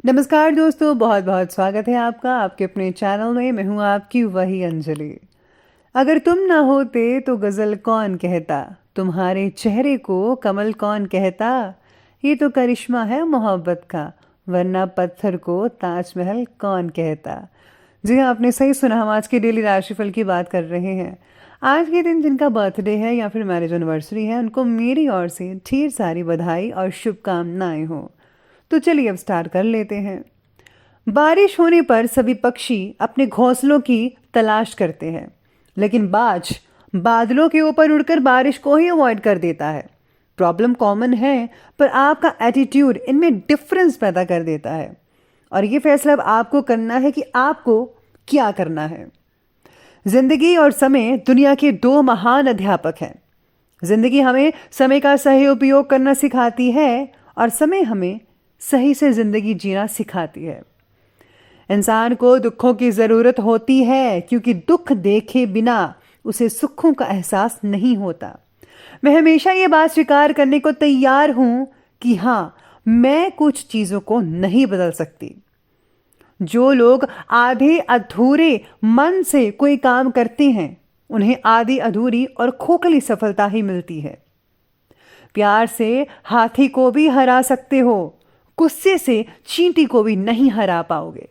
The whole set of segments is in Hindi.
नमस्कार दोस्तों, बहुत बहुत स्वागत है आपका आपके अपने चैनल में। मैं हूँ आपकी वही अंजलि। अगर तुम ना होते तो गज़ल कौन कहता, तुम्हारे चेहरे को कमल कौन कहता। ये तो करिश्मा है मोहब्बत का, वरना पत्थर को ताजमहल कौन कहता। जी हाँ, आपने सही सुना। हम आज के डेली राशिफल की बात कर रहे हैं। आज के दिन जिनका बर्थडे है या फिर मैरिज एनिवर्सरी है, उनको मेरी ओर से ढेर सारी बधाई और शुभकामनाएं हो। तो चलिए अब स्टार्ट कर लेते हैं। बारिश होने पर सभी पक्षी अपने घोंसलों की तलाश करते हैं, लेकिन बाज बादलों के ऊपर उड़कर बारिश को ही अवॉइड कर देता है। प्रॉब्लम कॉमन है, पर आपका एटीट्यूड इनमें डिफरेंस पैदा कर देता है। और ये फैसला अब आपको करना है कि आपको क्या करना है। जिंदगी और समय दुनिया के दो महान अध्यापक हैं। जिंदगी हमें समय का सही उपयोग करना सिखाती है और समय हमें सही से जिंदगी जीना सिखाती है। इंसान को दुखों की ज़रूरत होती है, क्योंकि दुख देखे बिना उसे सुखों का एहसास नहीं होता। मैं हमेशा ये बात स्वीकार करने को तैयार हूं कि हाँ, मैं कुछ चीज़ों को नहीं बदल सकती। जो लोग आधे अधूरे मन से कोई काम करते हैं, उन्हें आधी अधूरी और खोखली सफलता ही मिलती है। प्यार से हाथी को भी हरा सकते हो, गुस्से से चींटी को भी नहीं हरा पाओगे।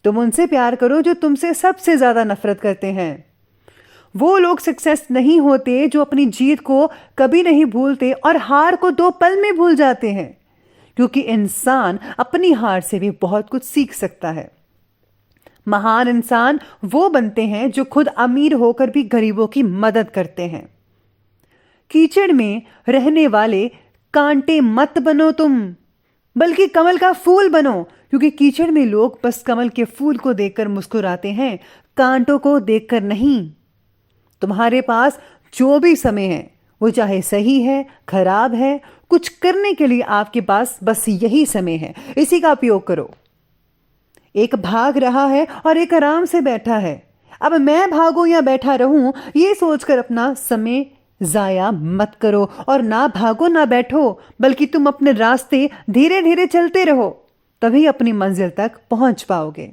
तुम उनसे प्यार करो जो तुमसे सबसे ज्यादा नफरत करते हैं। वो लोग सक्सेस नहीं होते जो अपनी जीत को कभी नहीं भूलते और हार को 2 पल में भूल जाते हैं, क्योंकि इंसान अपनी हार से भी बहुत कुछ सीख सकता है। महान इंसान वो बनते हैं जो खुद अमीर होकर भी गरीबों की मदद करते हैं। कीचड़ में रहने वाले कांटे मत बनो तुम, बल्कि कमल का फूल बनो, क्योंकि कीचड़ में लोग बस कमल के फूल को देखकर मुस्कुराते हैं, कांटों को देखकर नहीं। तुम्हारे पास जो भी समय है, वो चाहे सही है खराब है, कुछ करने के लिए आपके पास बस यही समय है। इसी का उपयोग करो। एक भाग रहा है और एक आराम से बैठा है। अब मैं भागूं या बैठा रहूं, ये सोचकर अपना समय जाया मत करो। और ना भागो ना बैठो, बल्कि तुम अपने रास्ते धीरे धीरे चलते रहो, तभी अपनी मंजिल तक पहुंच पाओगे।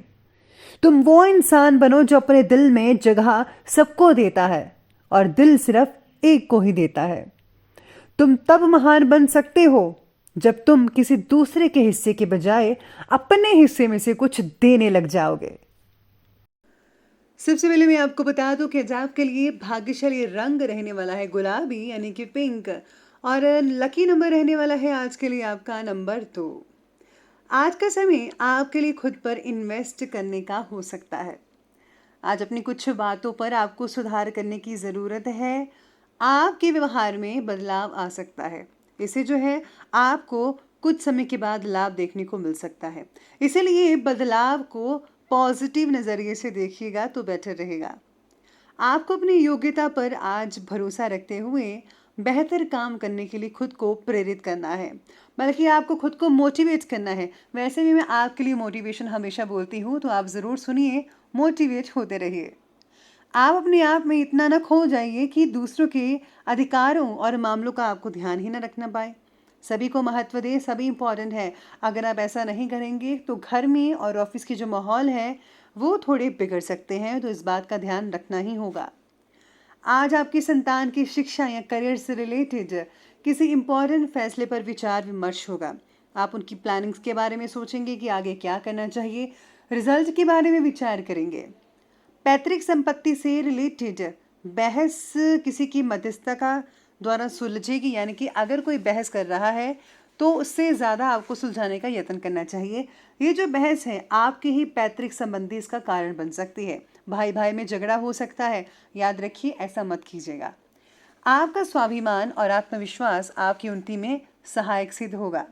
तुम वो इंसान बनो जो अपने दिल में जगह सबको देता है, और दिल सिर्फ एक को ही देता है। तुम तब महान बन सकते हो जब तुम किसी दूसरे के हिस्से के बजाय अपने हिस्से में से कुछ देने लग जाओगे। सबसे पहले मैं आपको बता दूं कि आज आपके लिए भाग्यशाली रंग रहने वाला है गुलाबी, यानी कि पिंक। और लकी नंबर रहने वाला है आज के लिए आपका नंबर 2। आज का समय आपके लिए खुद पर इन्वेस्ट करने का हो सकता है। आज अपनी कुछ बातों पर आपको सुधार करने की ज़रूरत है। आपके व्यवहार में बदलाव आ सकता है। इसे जो है आपको कुछ समय के बाद लाभ देखने को मिल सकता है। इसीलिए बदलाव को पॉजिटिव नज़रिए से देखिएगा तो बेटर रहेगा। आपको अपनी योग्यता पर आज भरोसा रखते हुए बेहतर काम करने के लिए खुद को प्रेरित करना है, बल्कि आपको खुद को मोटिवेट करना है। वैसे भी मैं आपके लिए मोटिवेशन हमेशा बोलती हूँ, तो आप ज़रूर सुनिए, मोटिवेट होते रहिए। आप अपने आप में इतना न खो जाइए कि दूसरों के अधिकारों और मामलों का आपको ध्यान ही न रखना पाए। सभी को महत्व दें, सभी इंपॉर्टेंट है। अगर आप ऐसा नहीं करेंगे तो घर में और ऑफिस के जो माहौल है वो थोड़े बिगड़ सकते हैं, तो इस बात का ध्यान रखना ही होगा। आज आपकी संतान की शिक्षा या करियर से रिलेटेड किसी इम्पोर्टेंट फैसले पर विचार विमर्श होगा। आप उनकी प्लानिंग्स के बारे में सोचेंगे कि आगे क्या करना चाहिए। रिजल्ट के बारे में विचार करेंगे। पैतृक संपत्ति से रिलेटेड बहस किसी की मध्यस्थता का द्वारा सुलझेगी, यानी कि अगर कोई बहस कर रहा है तो उससे ज़्यादा आपको सुलझाने का यत्न करना चाहिए। ये जो बहस है आपके ही पैतृक संबंधी इसका कारण बन सकती है। भाई भाई में झगड़ा हो सकता है, याद रखिए ऐसा मत कीजिएगा। आपका स्वाभिमान और आत्मविश्वास आपकी उन्नति में सहायक सिद्ध होगा।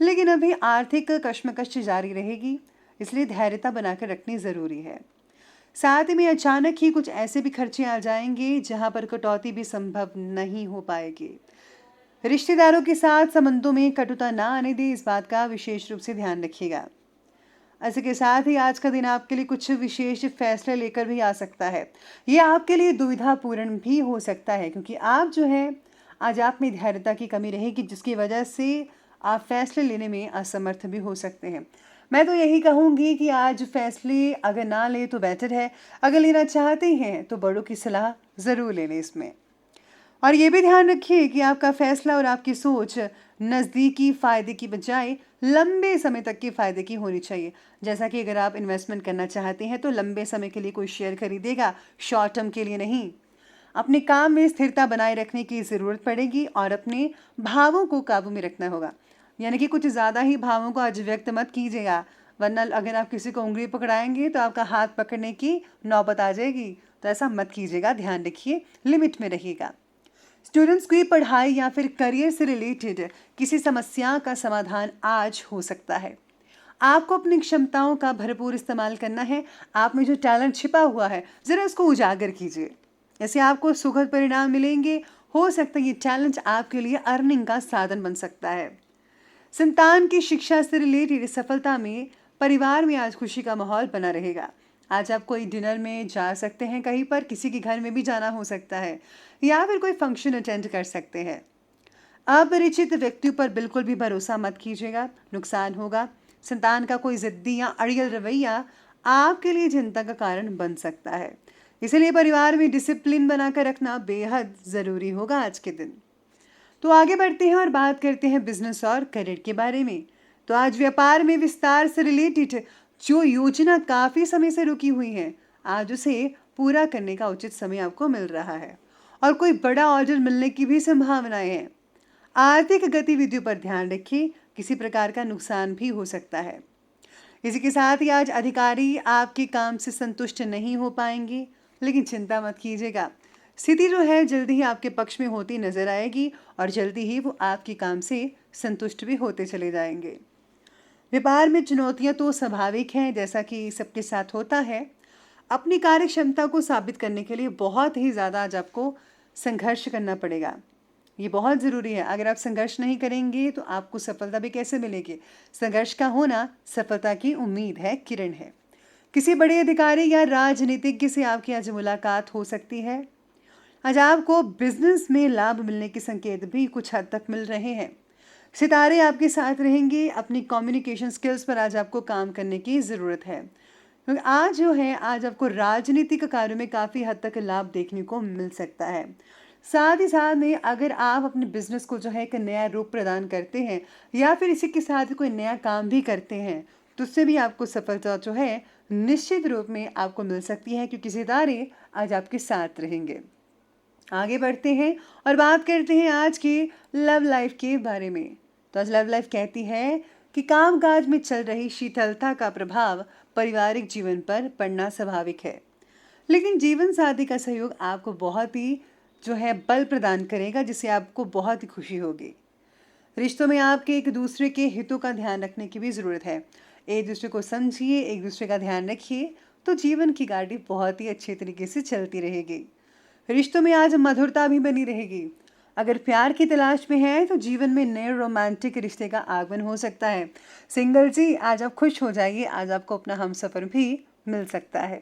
लेकिन अभी आर्थिक कश्मकश जारी रहेगी, इसलिए धैर्यता बनाकर रखनी ज़रूरी है। साथ में अचानक ही कुछ ऐसे भी खर्चे आ जाएंगे जहां पर कटौती भी संभव नहीं हो पाएगी। रिश्तेदारों के साथ संबंधों में कटुता ना आने दे, इस बात का विशेष रूप से ध्यान रखिएगा। इसी के साथ ही आज का दिन आपके लिए कुछ विशेष फैसले लेकर भी आ सकता है। ये आपके लिए दुविधापूर्ण भी हो सकता है, क्योंकि आप जो है आज आप में धैर्यता की कमी रहेगी, जिसकी वजह से आप फैसले लेने में असमर्थ भी हो सकते हैं। मैं तो यही कहूँगी कि आज फैसले अगर ना ले तो बेटर है, अगर लेना चाहते हैं तो बड़ों की सलाह ज़रूर ले लें इसमें। और ये भी ध्यान रखिए कि आपका फैसला और आपकी सोच नज़दीकी फ़ायदे की बजाय लंबे समय तक के फ़ायदे की होनी चाहिए। जैसा कि अगर आप इन्वेस्टमेंट करना चाहते हैं तो लंबे समय के लिए कोई शेयर खरीदेगा, शॉर्ट टर्म के लिए नहीं। अपने काम में स्थिरता बनाए रखने की ज़रूरत पड़ेगी और अपने भावों को काबू में रखना होगा। यानी कि कुछ ज़्यादा ही भावों को आज व्यक्त मत कीजिएगा, वरना अगर आप किसी को उंगली पकड़ाएंगे तो आपका हाथ पकड़ने की नौबत आ जाएगी। तो ऐसा मत कीजिएगा, ध्यान रखिए, लिमिट में रहिएगा। स्टूडेंट्स की पढ़ाई या फिर करियर से रिलेटेड किसी समस्या का समाधान आज हो सकता है। आपको अपनी क्षमताओं का भरपूर इस्तेमाल करना है। आप में जो टैलेंट छिपा हुआ है ज़रा उसको उजागर कीजिए, ऐसे आपको सुखद परिणाम मिलेंगे। हो सकता है ये टैलेंट आपके लिए अर्निंग का साधन बन सकता है। संतान की शिक्षा से रिलेटेड सफलता में परिवार में आज खुशी का माहौल बना रहेगा। आज आप कोई डिनर में जा सकते हैं, कहीं पर किसी के घर में भी जाना हो सकता है, या फिर कोई फंक्शन अटेंड कर सकते हैं। अपरिचित व्यक्तियों पर बिल्कुल भी भरोसा मत कीजिएगा, नुकसान होगा। संतान का कोई जिद्दी या अड़ियल रवैया आपके लिए चिंता का कारण बन सकता है, इसलिए परिवार में डिसिप्लिन बनाकर रखना बेहद ज़रूरी होगा आज के दिन। तो आगे बढ़ते हैं और बात करते हैं बिजनेस और करियर के बारे में। तो आज व्यापार में विस्तार से रिलेटेड जो योजना काफ़ी समय से रुकी हुई है, आज उसे पूरा करने का उचित समय आपको मिल रहा है और कोई बड़ा ऑर्डर मिलने की भी संभावनाएं हैं। आर्थिक गतिविधियों पर ध्यान रखिए, किसी प्रकार का नुकसान भी हो सकता है। इसी के साथ ही आज अधिकारी आपके काम से संतुष्ट नहीं हो पाएंगे, लेकिन चिंता मत कीजिएगा, स्थिति जो है जल्दी ही आपके पक्ष में होती नजर आएगी और जल्दी ही वो आपके काम से संतुष्ट भी होते चले जाएंगे। व्यापार में चुनौतियां तो स्वाभाविक हैं, जैसा कि सबके साथ होता है। अपनी कार्य क्षमता को साबित करने के लिए बहुत ही ज़्यादा आज आपको संघर्ष करना पड़ेगा। ये बहुत ज़रूरी है। अगर आप संघर्ष नहीं करेंगे तो आपको सफलता भी कैसे मिलेगी। संघर्ष का होना सफलता की उम्मीद है, किरण है। किसी बड़े अधिकारी या राजनीतिज्ञ से आपकी आज मुलाकात हो सकती है। आज आपको बिजनेस में लाभ मिलने के संकेत भी कुछ हद तक मिल रहे हैं। सितारे आपके साथ रहेंगे। अपनी कम्युनिकेशन स्किल्स पर आज आपको काम करने की ज़रूरत है, क्योंकि आज जो है आज आपको राजनीतिक कार्यों में काफ़ी हद तक लाभ देखने को मिल सकता है। साथ ही साथ में अगर आप अपने बिजनेस को जो है एक नया रूप प्रदान करते हैं या फिर इसी के साथ कोई नया काम भी करते हैं, तो उससे भी आपको सफलता जो है निश्चित रूप में आपको मिल सकती है, क्योंकि सितारे आज आपके साथ रहेंगे। आगे बढ़ते हैं और बात करते हैं आज की लव लाइफ के बारे में। तो आज लव लाइफ कहती है कि कामकाज में चल रही शीतलता का प्रभाव पारिवारिक जीवन पर पड़ना स्वाभाविक है, लेकिन जीवन साथी का सहयोग आपको बहुत ही जो है बल प्रदान करेगा, जिससे आपको बहुत ही खुशी होगी। रिश्तों में आपके एक दूसरे के हितों का ध्यान रखने की भी ज़रूरत है। एक दूसरे को समझिए, एक दूसरे का ध्यान रखिए, तो जीवन की गाड़ी बहुत ही अच्छे तरीके से चलती रहेगी। रिश्तों में आज मधुरता भी बनी रहेगी। अगर प्यार की तलाश में है तो जीवन में नए रोमांटिक रिश्ते का आगमन हो सकता है। सिंगल जी आज आप खुश हो जाइए, आज आपको अपना हमसफर भी मिल सकता है।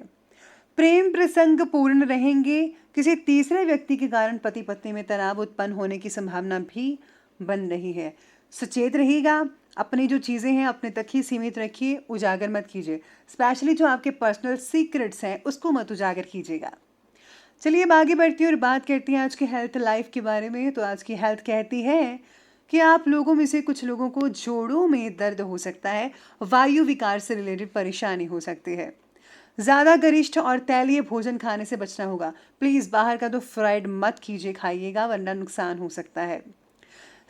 प्रेम प्रसंग पूर्ण रहेंगे। किसी तीसरे व्यक्ति के कारण पति पत्नी में तनाव उत्पन्न होने की संभावना भी बन रही है। सचेत रहिएगा, अपनी जो चीज़ें हैं अपने तक ही सीमित रखिए, उजागर मत कीजिए। स्पेशली जो आपके पर्सनल सीक्रेट्स हैं उसको मत उजागर कीजिएगा। चलिए अब आगे बढ़ती हैं और बात करती हैं आज की हेल्थ लाइफ के बारे में। तो आज की हेल्थ कहती है कि आप लोगों में से कुछ लोगों को जोड़ों में दर्द हो सकता है, वायु विकार से रिलेटेड परेशानी हो सकती है। ज़्यादा गरिष्ठ और तैलीय भोजन खाने से बचना होगा। प्लीज़ बाहर का तो फ्राइड मत कीजिए, खाइएगा, वरना नुकसान हो सकता है।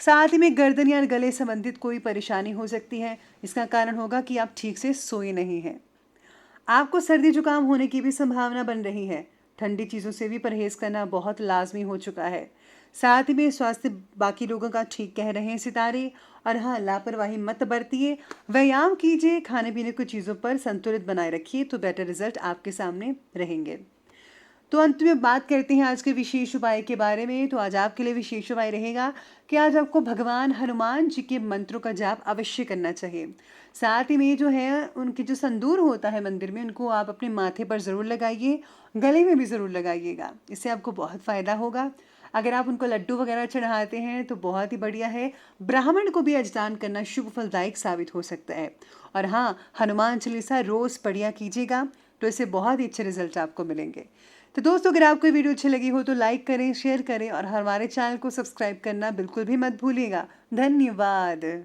साथ ही में गर्दन या गले संबंधित कोई परेशानी हो सकती है। इसका कारण होगा कि आप ठीक से सोए नहीं हैं। आपको सर्दी जुकाम होने की भी संभावना बन रही है। ठंडी चीज़ों से भी परहेज करना बहुत लाजमी हो चुका है। साथ ही में स्वास्थ्य बाकी लोगों का ठीक कह रहे हैं सितारे। और हाँ, लापरवाही मत बरतिए, व्यायाम कीजिए, खाने पीने की चीज़ों पर संतुलित बनाए रखिए, तो बेटर रिजल्ट आपके सामने रहेंगे। तो अंत में बात करते हैं आज के विशेष उपाय के बारे में। तो आज आपके लिए विशेष उपाय रहेगा कि आज आपको भगवान हनुमान जी के मंत्रों का जाप अवश्य करना चाहिए। साथ ही में जो है उनके जो संदूर होता है मंदिर में, उनको आप अपने माथे पर ज़रूर लगाइए, गले में भी ज़रूर लगाइएगा, इससे आपको बहुत फ़ायदा होगा। अगर आप उनको लड्डू वगैरह चढ़ाते हैं तो बहुत ही बढ़िया है। ब्राह्मण को भी अजदान करना शुभ फलदायक साबित हो सकता है। और हाँ, हनुमान चालीसा रोज़ पढ़िया कीजिएगा, तो इससे बहुत ही अच्छे रिजल्ट आपको मिलेंगे। तो दोस्तों, अगर आपको ये वीडियो अच्छी लगी हो तो लाइक करें, शेयर करें और हमारे चैनल को सब्सक्राइब करना बिल्कुल भी मत भूलिएगा। धन्यवाद।